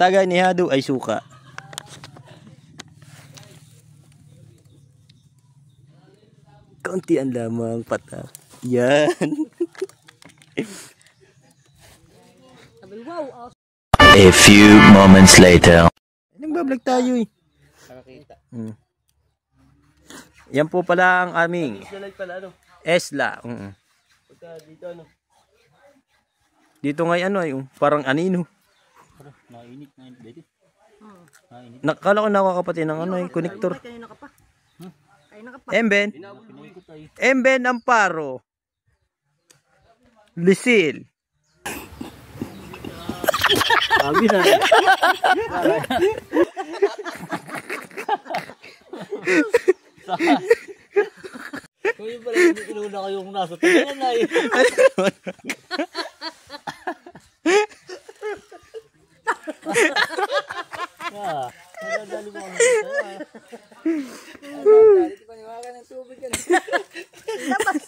tagay ni Hado ay suka. Kauntian lamang patak. Yan. A few moments later. Nagbablog tayo eh. Yan po pala ang aming Esla. Dito ano? Dito ngay ano ay parang anino. Nainit dito. Nakala ko nakakapatid ng ano ay connector. Kanina ka pa. Emben. Emben Amparo. Lisil. Sabi na. Kung yung pala inuna kayong nasa tingnan na eh. Nadadali mo ang dito. Nadadali, paniwagan ng tubig yan. Labas.